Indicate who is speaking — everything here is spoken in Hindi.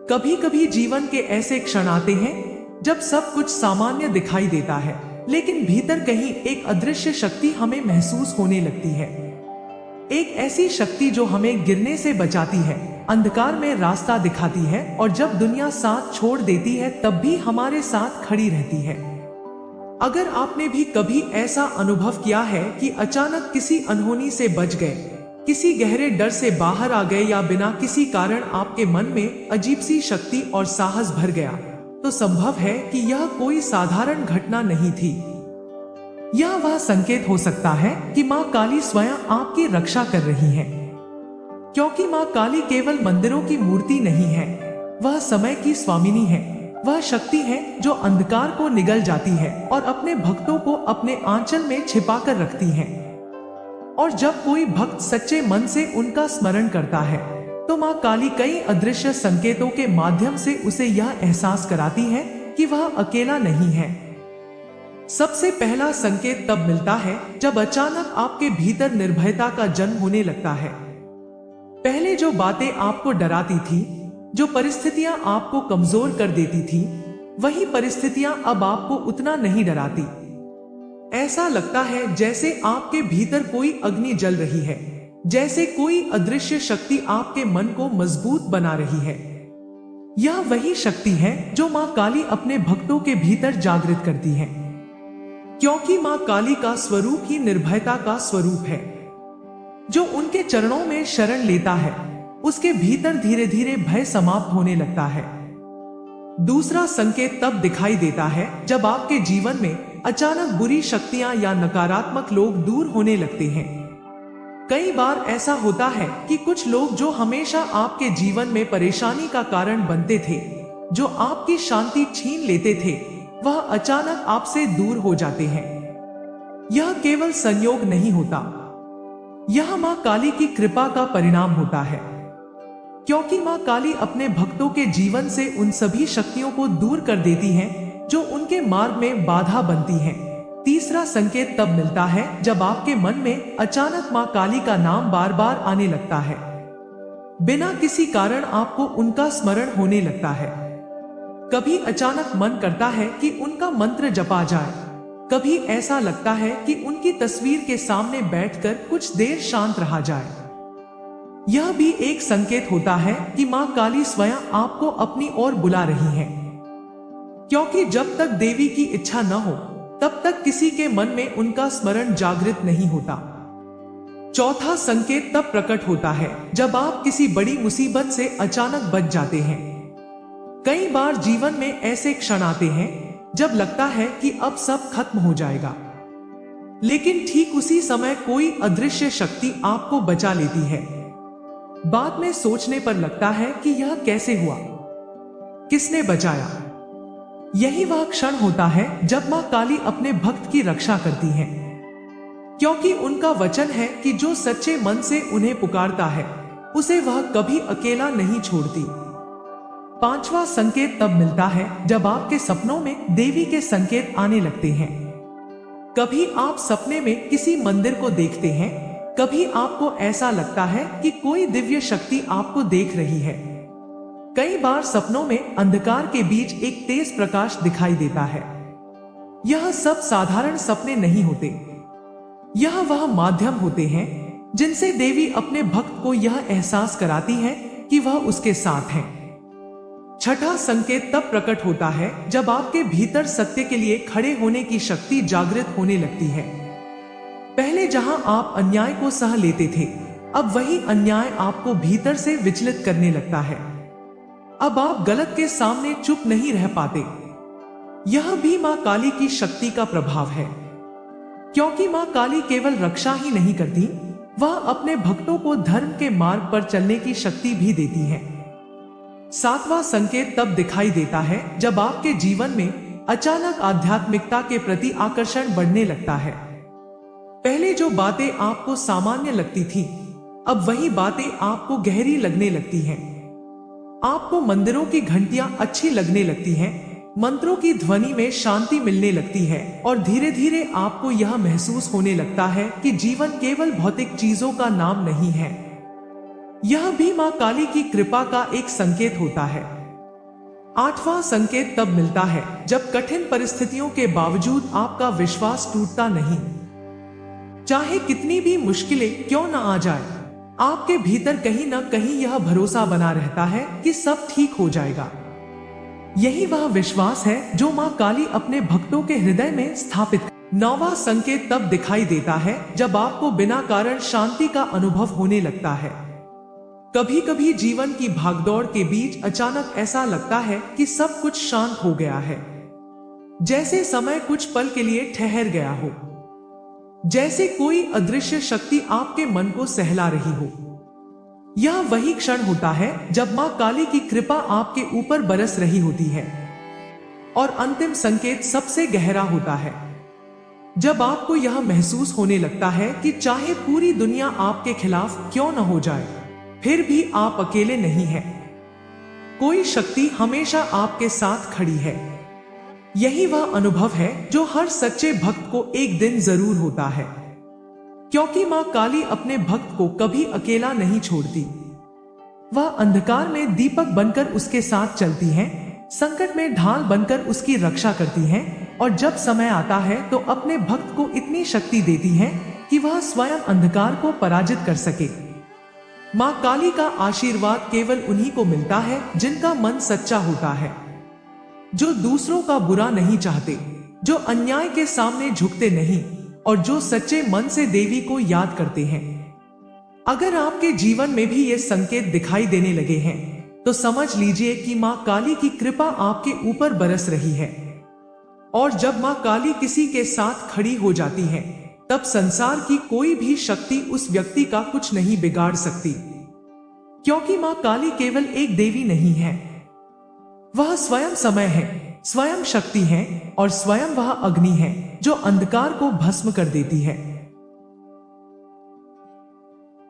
Speaker 1: कभी कभी जीवन के ऐसे क्षण आते हैं जब सब कुछ सामान्य दिखाई देता है, लेकिन भीतर कहीं एक अदृश्य शक्ति हमें महसूस होने लगती है। एक ऐसी शक्ति जो हमें गिरने से बचाती है, अंधकार में रास्ता दिखाती है और जब दुनिया साथ छोड़ देती है तब भी हमारे साथ खड़ी रहती है। अगर आपने भी कभी ऐसा अनुभव किया है कि अचानक किसी अनहोनी से बच गए, किसी गहरे डर से बाहर आ गए या बिना किसी कारण आपके मन में अजीब सी शक्ति और साहस भर गया, तो संभव है कि यह कोई साधारण घटना नहीं थी। यह वह संकेत हो सकता है कि मां काली स्वयं आपकी रक्षा कर रही है। क्योंकि मां काली केवल मंदिरों की मूर्ति नहीं है, वह समय की स्वामिनी है। वह शक्ति है जो अंधकार को निगल जाती है और अपने भक्तों को अपने आंचल में छिपाकर रखती है। और जब कोई भक्त सच्चे मन से उनका स्मरण करता है तो मां काली कई अदृश्य संकेतों के माध्यम से उसे यह एहसास कराती है कि वह अकेला नहीं है। सबसे पहला संकेत तब मिलता है जब अचानक आपके भीतर निर्भयता का जन्म होने लगता है। पहले जो बातें आपको डराती थी, जो परिस्थितियां आपको कमजोर कर देती थी, वही परिस्थितियां अब आपको उतना नहीं डराती। ऐसा लगता है जैसे आपके भीतर कोई अग्नि जल रही है, जैसे कोई अदृश्य शक्ति आपके मन को मजबूत बना रही है। यह वही शक्ति है जो मां काली अपने भक्तों के भीतर जागृत करती है, क्योंकि मां काली का स्वरूप ही निर्भयता का स्वरूप है। जो उनके चरणों में शरण लेता है, उसके भीतर धीरे धीरे भय समाप्त होने लगता है। दूसरा संकेत तब दिखाई देता है जब आपके जीवन में अचानक बुरी शक्तियां या नकारात्मक लोग दूर होने लगते हैं। कई बार ऐसा होता है कि कुछ लोग जो हमेशा आपके जीवन में परेशानी का कारण बनते थे, जो आपकी शांति छीन लेते थे, वह अचानक आपसे दूर हो जाते हैं। यह केवल संयोग नहीं होता, यह मां काली की कृपा का परिणाम होता है। क्योंकि मां काली अपने भक्तों के जीवन से उन सभी शक्तियों को दूर कर देती हैं जो उनके मार्ग में बाधा बनती हैं। तीसरा संकेत तब मिलता है जब आपके मन में अचानक मां काली का नाम बार बार आने लगता है। बिना किसी कारण आपको उनका स्मरण होने लगता है। कभी अचानक मन करता है कि उनका मंत्र जपा जाए, कभी ऐसा लगता है कि उनकी तस्वीर के सामने बैठकर कुछ देर शांत रहा जाए। यह भी एक संकेत होता है कि मां काली स्वयं आपको अपनी ओर बुला रही है, क्योंकि जब तक देवी की इच्छा न हो तब तक किसी के मन में उनका स्मरण जागृत नहीं होता। चौथा संकेत तब प्रकट होता है जब आप किसी बड़ी मुसीबत से अचानक बच जाते हैं। कई बार जीवन में ऐसे क्षण आते हैं जब लगता है कि अब सब खत्म हो जाएगा, लेकिन ठीक उसी समय कोई अदृश्य शक्ति आपको बचा लेती है। बाद में सोचने पर लगता है कि यह कैसे हुआ, किसने बचाया। यही वह क्षण होता है जब मां काली अपने भक्त की रक्षा करती है, क्योंकि उनका वचन है कि जो सच्चे मन से उन्हें पुकारता है उसे वह कभी अकेला नहीं छोड़ती। पांचवा संकेत तब मिलता है जब आपके सपनों में देवी के संकेत आने लगते हैं। कभी आप सपने में किसी मंदिर को देखते हैं, कभी आपको ऐसा लगता है कि कोई दिव्य शक्ति आपको देख रही है। कई बार सपनों में अंधकार के बीच एक तेज प्रकाश दिखाई देता है। यह सब साधारण सपने नहीं होते, यह वह माध्यम होते हैं जिनसे देवी अपने भक्त को यह एहसास कराती है कि वह उसके साथ है। छठा संकेत तब प्रकट होता है जब आपके भीतर सत्य के लिए खड़े होने की शक्ति जागृत होने लगती है। पहले जहां आप अन्याय को सह लेते थे, अब वही अन्याय आपको भीतर से विचलित करने लगता है। अब आप गलत के सामने चुप नहीं रह पाते। यह भी मां काली की शक्ति का प्रभाव है, क्योंकि मां काली केवल रक्षा ही नहीं करती, वह अपने भक्तों को धर्म के मार्ग पर चलने की शक्ति भी देती है। सातवां संकेत तब दिखाई देता है जब आपके जीवन में अचानक आध्यात्मिकता के प्रति आकर्षण बढ़ने लगता है। पहले जो बातें आपको सामान्य लगती थी, अब वही बातें आपको गहरी लगने लगती हैं। आपको मंदिरों की घंटियां अच्छी लगने लगती हैं, मंत्रों की ध्वनि में शांति मिलने लगती है और धीरे धीरे आपको यह महसूस होने लगता है कि जीवन केवल भौतिक चीजों का नाम नहीं है। यह भी मां काली की कृपा का एक संकेत होता है। 8वां संकेत तब मिलता है जब कठिन परिस्थितियों के बावजूद आपका विश्वास टूटता नहीं। चाहे कितनी भी मुश्किलें क्यों न आ जाए, आपके भीतर कहीं न कहीं यह भरोसा बना रहता है कि सब ठीक हो जाएगा। यही वह विश्वास है जो मां काली अपने भक्तों के हृदय में स्थापित है। 9वां संकेत तब दिखाई देता है जब आपको बिना कारण शांति का अनुभव होने लगता है। कभी कभी जीवन की भागदौड़ के बीच अचानक ऐसा लगता है कि सब कुछ शांत हो गया है, जैसे समय कुछ पल के लिए ठहर गया हो, जैसे कोई अदृश्य शक्ति आपके मन को सहला रही हो। यह वही क्षण होता है जब मां काली की कृपा आपके ऊपर बरस रही होती है। और अंतिम संकेत सबसे गहरा होता है, जब आपको यह महसूस होने लगता है कि चाहे पूरी दुनिया आपके खिलाफ क्यों न हो जाए, फिर भी आप अकेले नहीं हैं। कोई शक्ति हमेशा आपके साथ खड़ी है। यही वह अनुभव है जो हर सच्चे भक्त को एक दिन जरूर होता है, क्योंकि मां काली अपने भक्त को कभी अकेला नहीं छोड़ती। वह अंधकार में दीपक बनकर उसके साथ चलती हैं, संकट में ढाल बनकर उसकी रक्षा करती हैं, और जब समय आता है तो अपने भक्त को इतनी शक्ति देती हैं कि वह स्वयं अंधकार को पराजित कर सके। मां काली का आशीर्वाद केवल उन्हीं को मिलता है जिनका मन सच्चा होता है, जो दूसरों का बुरा नहीं चाहते, जो अन्याय के सामने झुकते नहीं, और जो सच्चे मन से देवी को याद करते हैं। अगर आपके जीवन में भी ये संकेत दिखाई देने लगे हैं, तो समझ लीजिए कि मां काली की कृपा आपके ऊपर बरस रही है। और जब मां काली किसी के साथ खड़ी हो जाती है, तब संसार की कोई भी शक्ति उस व्यक्ति का कुछ नहीं बिगाड़ सकती, क्योंकि मां काली केवल एक देवी नहीं है, वह स्वयं समय है, स्वयं शक्ति है, और स्वयं वह अग्नि है जो अंधकार को भस्म कर देती है।